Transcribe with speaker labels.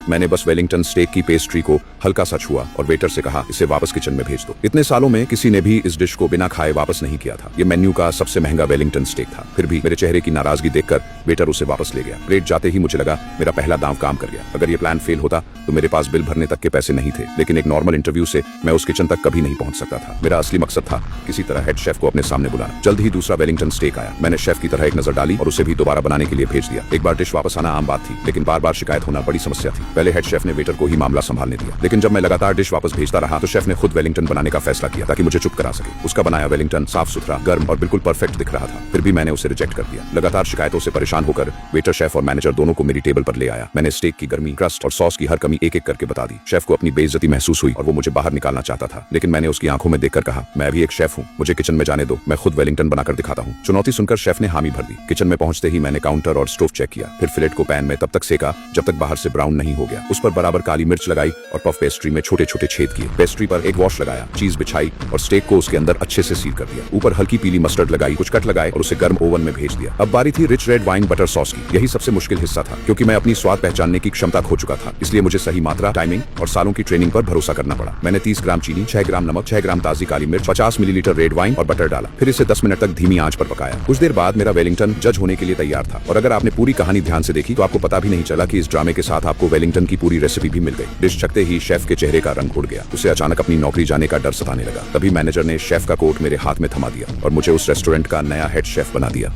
Speaker 1: मैंने बस Wellington stake की पेस्ट्री को हल्का सा छुआ और वेटर से कहा इसे वापस किचन में भेज दो। इतने सालों में किसी ने भी इस डिश को बिना खाए वापस नहीं किया था। ये मेन्यू का सबसे महंगा वेलिंगटन स्टेक था। फिर भी मेरे चेहरे की नाराजगी देखकर वेटर उसे वापस ले गया। प्लेट जाते ही मुझे लगा मेरा पहला दांव काम कर गया। अगर ये प्लान फेल होता तो मेरे पास बिल भरने तक के पैसे नहीं थे, लेकिन एक नॉर्मल इंटरव्यू से मैं उस किचन तक कभी नहीं पहुंच सकता था। मेरा असली मकसद था किसी तरह हेड शेफ को अपने सामने बुलाना। जल्द ही दूसरा वेलिंगटन स्टेक आया। मैंने शेफ की तरह एक नजर डाली और उसे भी दोबारा बनाने के लिए भेज दिया। एक बार डिश वापस आना आम बात थी, लेकिन बार बार शिकायत होना बड़ी समस्या थी। पहले हेड शेफ ने वेटर को ही मामला संभालने दिया, लेकिन जब मैं लगातार डिश वापस भेजता रहा तो शेफ ने खुद वेलिंगटन बनाने का फैसला किया ताकि मुझे चुप करा सके। उसका बनाया वेलिंगटन साफ सुथरा, गर्म और बिल्कुल परफेक्ट दिख रहा था। फिर भी मैंने उसे रिजेक्ट कर दिया। लगातार शिकायतों से परेशान होकर वेटर, शेफ और मैनेजर दोनों को मेरी टेबल पर ले आया। मैंने स्टेक की गर्मी, क्रस्ट और सॉस की हर कमी एक एक करके बता दी। शेफ को अपनी बेइज्जती महसूस हुई और वो मुझे बाहर निकालना चाहता था, लेकिन मैंने उसकी आंखों में देखकर कहा, मैं भी एक शेफ हूँ, मुझे किचन में जाने दो, मैं खुद वेलिंगटन बनाकर दिखाता हूँ। चुनौती सुनकर शेफ ने हामी भर दी। किचन में पहुंचते ही मैंने काउंटर और स्टोव चेक किया, फिर फिलेट को पैन में तब तक सेका जब तक बाहर से ब्राउन नहीं हो गया। उस पर बराबर काली मिर्च लगाई और पफ पेस्ट्री में छोटे छोटे छेद किए। पेस्ट्री पर एक वॉश लगाया, चीज बिछाई और स्टेक को उसके अंदर अच्छे से सील कर दिया। ऊपर हल्की पीली मस्टर्ड लगाई, कुछ कट लगाए और उसे गर्म ओवन में भेज दिया। अब बारी थी rich red wine butter sauce की। यही सबसे मुश्किल हिस्सा था, क्योंकि मैं अपनी स्वाद पहचानने की क्षमता खो चुका था। इसलिए मुझे सही मात्रा, टाइमिंग और सालों की ट्रेनिंग पर भरोसा करना पड़ा। मैंने 30 ग्राम चीनी, 6 ग्राम नमक, 6 ग्राम ताजी काली मिर्च, 50 मिलीलीटर रेड वाइन और बटर डाला। फिर इसे 10 मिनट तक धीमी आंच पर पकाया। कुछ देर बाद मेरा वेलिंगटन जज होने के लिए तैयार था, और अगर आपने पूरी कहानी ध्यान से देखी तो आपको पता भी नहीं चला कि इस ड्रामे के साथ आपको वेलिंगटन की पूरी रेसिपी भी मिल गई। डिश छकते ही शेफ के चेहरे का रंग उड़ गया। उसे अचानक अपनी नौकरी जाने का डर सताने लगा। तभी मैनेजर ने शेफ का कोट मेरे हाथ में थमा दिया और मुझे उस रेस्टोरेंट का नया हेड शेफ बना दिया।